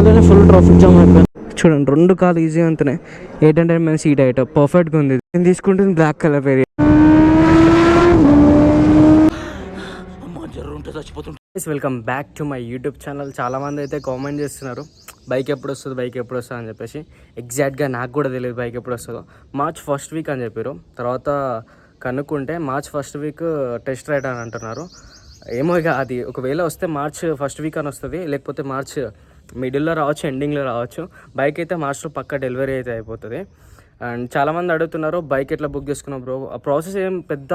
కాలేనే full traffic jam అయిపోయింది. చూడండి 2 కార్లు ఈజీ అంతనే 800 సీట్ హైట్ పర్ఫెక్ట్గా ఉంది. నేను తీసుకుంటుంది బ్లాక్ కలర్ వేరియant. Welcome back to my YouTube channel. చాలామంది అయితే కామెంట్ చేస్తున్నారు బైక్ ఎప్పుడు వస్తుంది అని చెప్పేసి. ఎగ్జాక్ట్గా నాకు కూడా తెలియదు బైక్ ఎప్పుడు వస్తుందో. మార్చ్ 1st వీక్ అని చెప్పారు. తర్వాత కనుక్కుంటే March 1st week test ride అని అంటున్నారు. ఏమో ఇక అది ఒకవేళ వస్తే మార్చ్ 1st వీక్ అని వస్తుంది, లేకపోతే మార్చ్ మిడిల్లో రావచ్చు, ఎండింగ్లో రావచ్చు. బైక్ అయితే మార్చ్లో పక్కా డెలివరీ అయితే అయిపోతుంది. అండ్ చాలామంది అడుగుతున్నారు బైక్ ఎట్లా బుక్ చేసుకున్నావు బ్రో. ఆ ప్రాసెస్ ఏం పెద్ద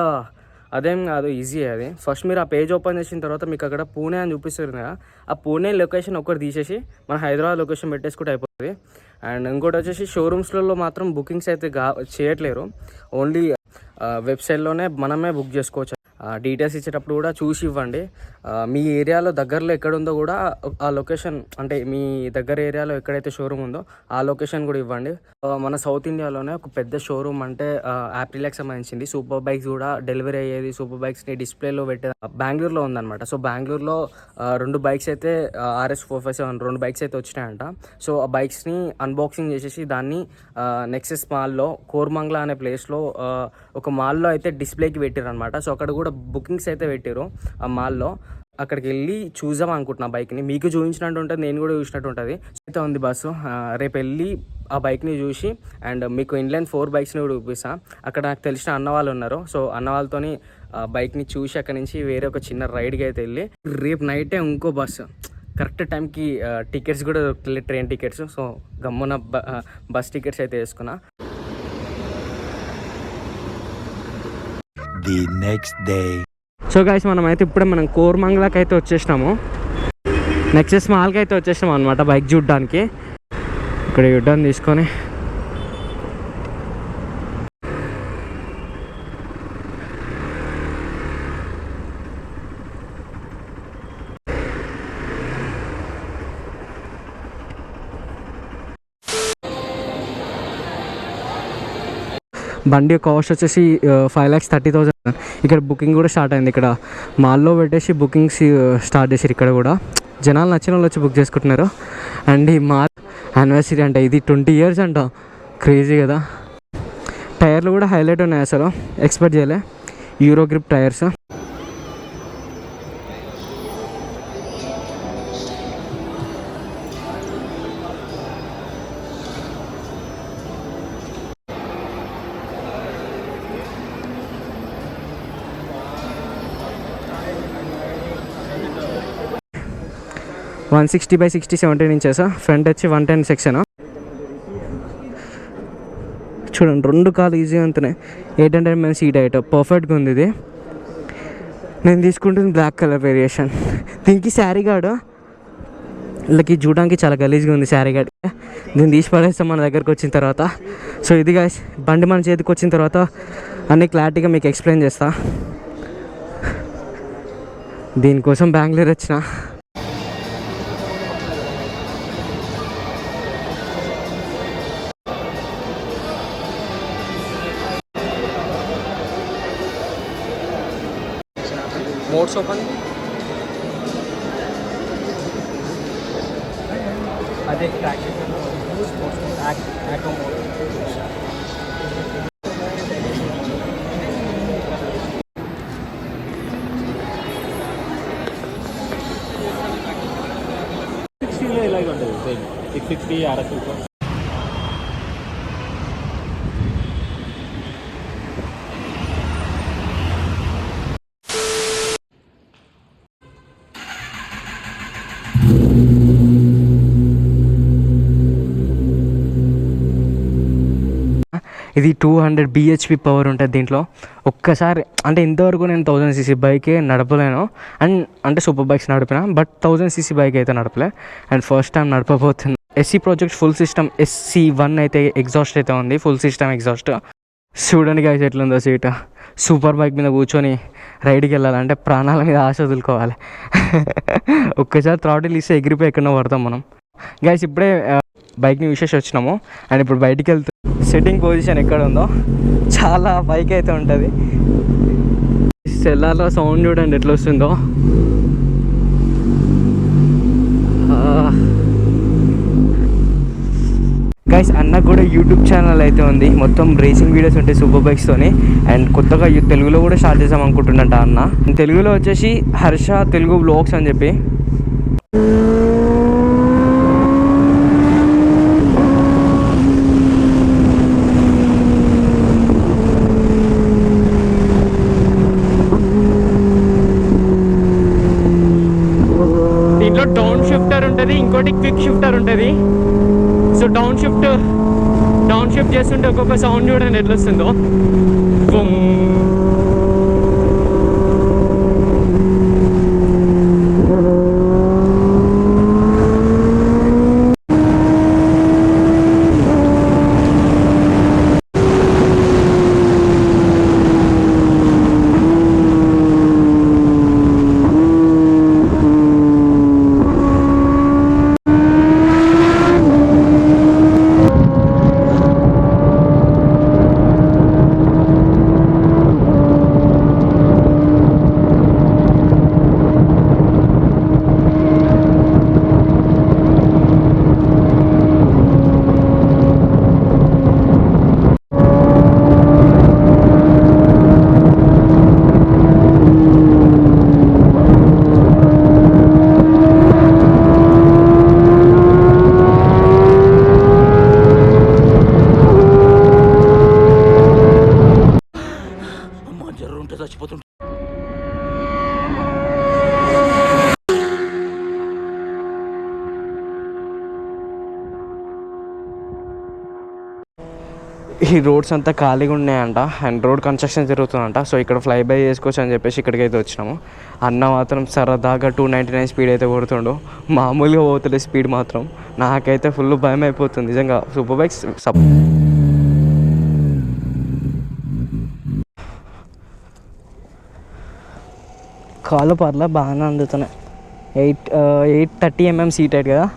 అదేం కాదు, ఈజీ. అది ఫస్ట్ మీరు ఆ పేజ్ ఓపెన్ చేసిన తర్వాత మీకు అక్కడ పూణే అని చూపిస్తుంది కదా, ఆ పూణే లొకేషన్ ఒకటి తీసేసి మన హైదరాబాద్ లొకేషన్ పెట్టేసుకుంటే అయిపోతుంది. అండ్ ఇంకోటి వచ్చేసి షోరూమ్స్లలో మాత్రం బుకింగ్స్ అయితే చేయట్లేరు. ఓన్లీ వెబ్సైట్లోనే మనమే బుక్ చేసుకోవచ్చు. డీటెయిల్స్ ఇచ్చేటప్పుడు కూడా చూసి ఇవ్వండి. మీ ఏరియాలో దగ్గరలో ఎక్కడ ఉందో కూడా ఆ లొకేషన్, అంటే మీ దగ్గర ఏరియాలో ఎక్కడైతే షోరూమ్ ఉందో ఆ లొకేషన్ కూడా ఇవ్వండి. మన సౌత్ ఇండియాలోనే ఒక పెద్ద షోరూమ్ అంటే యాప్రిలాకి సంబంధించింది. సూపర్ బైక్స్ కూడా డెలివరీ అయ్యేది, సూపర్ బైక్స్ని డిస్ప్లేలో పెట్టే బెంగళూరులో ఉందన్నమాట. సో బెంగళూరులో 2 బైక్స్ అయితే RS457 2 బైక్స్ అయితే వచ్చినాయంట. సో ఆ బైక్స్ని అన్బాక్సింగ్ చేసేసి దాన్ని నెక్సెస్ మాల్లో కోర్మంగ్లా అనే ప్లేస్లో ఒక మాల్లో అయితే డిస్ప్లేకి పెట్టారు అనమాట. సో అక్కడ కూడా బుకింగ్స్ అయితే పెట్టారు ఆ మాల్లో. అక్కడికి వెళ్ళి చూద్దాం అనుకుంటున్నా బైక్ని. మీకు చూపించినట్టు ఉంటుంది, నేను కూడా చూసినట్టు ఉంటుంది. అయితే ఉంది బస్సు. రేపు వెళ్ళి ఆ బైక్ని చూసి అండ్ మీకు ఇన్లైన్ 4 బైక్స్ని కూడా చూపిస్తాను. అక్కడ నాకు తెలిసిన అన్న వాళ్ళు ఉన్నారు. సో అన్న వాళ్ళతోని బైక్ని చూసి అక్కడి నుంచి వేరే ఒక చిన్న రైడ్కి అయితే వెళ్ళి రేపు నైటే ఇంకో బస్సు కరెక్ట్ టైంకి టికెట్స్ కూడా దొరకలేదు, ట్రైన్ టికెట్స్. సో గమ్మున బస్ టికెట్స్ అయితే వేసుకున్నా. The next day. So guys మనం కోర్మంగ్లాకి అయితే వచ్చేసినాము. నెక్సెస్ మాల్కి అయితే వచ్చేసినాము అనమాట బైక్ చూడడానికి. ఇక్కడ యుడ్డాన్ని తీసుకొని బండి కాస్ట్ వచ్చేసి 5,30,000. ఇక్కడ బుకింగ్ కూడా స్టార్ట్ అయింది. ఇక్కడ మాల్లో పెట్టేసి బుకింగ్స్ స్టార్ట్ చేసారు. ఇక్కడ కూడా జనాలు నచ్చిన వాళ్ళు వచ్చి బుక్ చేసుకుంటున్నారు. అండ్ ఈ మాల్ యానివర్సరీ అంట, ఇది 20 years అంట. క్రేజీ కదా. టైర్లు కూడా హైలైట్ ఉన్నాయి, అసలు ఎక్స్పెక్ట్ చేయలే. Euro grip tyres. ఆ 160/60 17 inches. ఫ్రంట్ వచ్చి 110 సెక్షన్. చూడండి 2 కార్లు ఈజీ అంతున్నాయి. 800 సీట్ హైట్ పర్ఫెక్ట్గా ఉంది. ఇది నేను తీసుకుంటుంది బ్లాక్ కలర్ వేరియేషన్. దీనికి శారీ గార్డు వీళ్ళకి చూడడానికి చాలా గలీజ్గా ఉంది. శారీ గార్డ్ దీన్ని తీసి పడేస్తాం మన దగ్గరకు వచ్చిన తర్వాత. సో ఇది గాయ్స్, బండి మన చేతికి వచ్చిన తర్వాత అన్నీ క్లారిటీగా మీకు ఎక్స్ప్లెయిన్ చేస్తా. దీనికోసం బెంగళూరు వచ్చిన. మోడ్స్ ఓపెన్, అదే ఇలాగే ఉంటుంది. 660 RS. ఇది 200 bhp పవర్ ఉంటుంది దీంట్లో. ఒక్కసారి అంటే ఇంతవరకు నేను 1000cc బైకే నడపలేను. అండ్ అంటే సూపర్ బైక్స్ నడిపిన, బట్ 1000cc బైక్ అయితే నడపలే. అండ్ ఫస్ట్ టైం నడపబోతుంది. SC project full system SC1 అయితే ఎగ్జాస్ట్ అయితే ఉంది, ఫుల్ సిస్టమ్ ఎగ్జాస్ట్. చూడండి గైస్ ఎట్లుందో సీట్. సూపర్ బైక్ మీద కూర్చొని రైడ్కి వెళ్ళాలంటే ప్రాణాల మీద ఆశ వదులుకోవాలి. ఒక్కసారి థ్రాటిల్ ఇస్తే ఎగిరిపోయి ఎక్కడో పడతాం మనం. గైస్ ఇప్పుడే బైక్ని విశేష వచ్చినాము. అండ్ ఇప్పుడు బయటికి వెళ్తాం. సెట్టింగ్ పొజిషన్ ఎక్కడ ఉందో చాలా బైక్ అయితే ఉంటుంది. సెల్లార్లో సౌండ్ చూడండి ఎట్లా వస్తుందో. గైస్ అన్నకు కూడా యూట్యూబ్ ఛానల్ అయితే ఉంది, మొత్తం రేసింగ్ వీడియోస్ ఉంటాయి సూపర్ బైక్స్తోని. అండ్ కొత్తగా తెలుగులో కూడా స్టార్ట్ చేద్దాం అనుకుంటున్నట్ట అన్న. తెలుగులో వచ్చేసి హర్ష తెలుగు వ్లాగ్స్ అని చెప్పి. దీంట్లో డౌన్ షిఫ్టర్ ఉంటుంది, ఇంకోటి క్విక్ షిఫ్టర్ ఉంటుంది. సో డౌన్ షిఫ్ట్ చేస్తుంటే ఒక్కొక్క సౌండ్ చూడండి ఎట్లా వస్తుందో. ఈ రోడ్స్ అంతా ఖాళీగా ఉన్నాయంట అండ్ రోడ్ కన్స్ట్రక్షన్ జరుగుతుందంట. సో ఇక్కడ ఫ్లై బై చేసుకోవచ్చు అని చెప్పేసి ఇక్కడికైతే వచ్చినాము. అన్న మాత్రం సరదాగా 299 స్పీడ్ అయితే కొడుతుండు, మామూలుగా పోతుంది స్పీడ్ మాత్రం. నాకైతే ఫుల్ భయం అయిపోతుంది నిజంగా. సూపర్ బైక్స్ కాలు పర్లా బాగానే అందుతున్నాయి. 830 mm సీట్ అయితే కదా.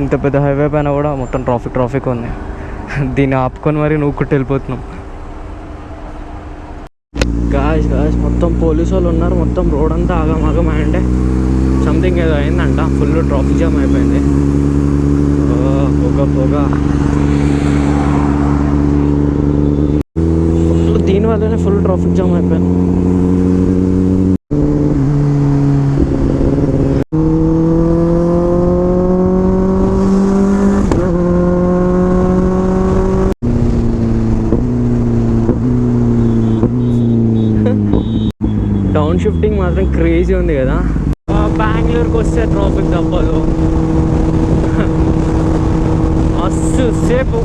ఇంత పెద్ద హైవే పైన కూడా మొత్తం ట్రాఫిక్ ఉంది. దీన్ని ఆపుకొని మరి నూక్కుంటూ వెళ్ళిపోతున్నాం. గాయస్ మొత్తం పోలీసు వాళ్ళు ఉన్నారు. మొత్తం రోడ్ అంతా ఆగమాగం అంటే సంథింగ్ ఏదో అయిందంట. ఫుల్ ట్రాఫిక్ జామ్ అయిపోయింది. పొగ దీనివల్లనే ఫుల్ ట్రాఫిక్ జామ్ అయిపోయింది. షిఫ్టింగ్ మాత్రం క్రేజీ ఉంది కదా. బెంగళూరుకి వస్తే ట్రాఫిక్ తప్పదు. మస్తు సేపు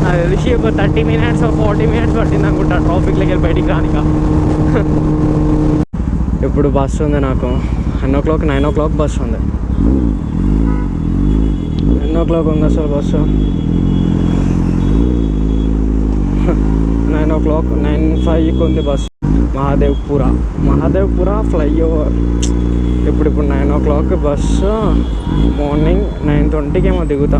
అది తెలిసి ఒక 30 minutes 40 minutes పట్టింది అనుకుంటా ట్రాఫిక్లోకి వెళ్ళి బయటికి రానిక. ఇప్పుడు బస్సు ఉంది నాకు 9 o'clock 9 o'clock బస్సు ఉంది. 9 o'clock ఉంది అసలు బస్సు. 9 o'clock 9:05 ఉంది బస్సు. మహాదేవ్పుర ఫ్లైఓవర్. ఇప్పుడు 9 o'clock బస్సు. మార్నింగ్ 9:20 ఏమో దిగుతా.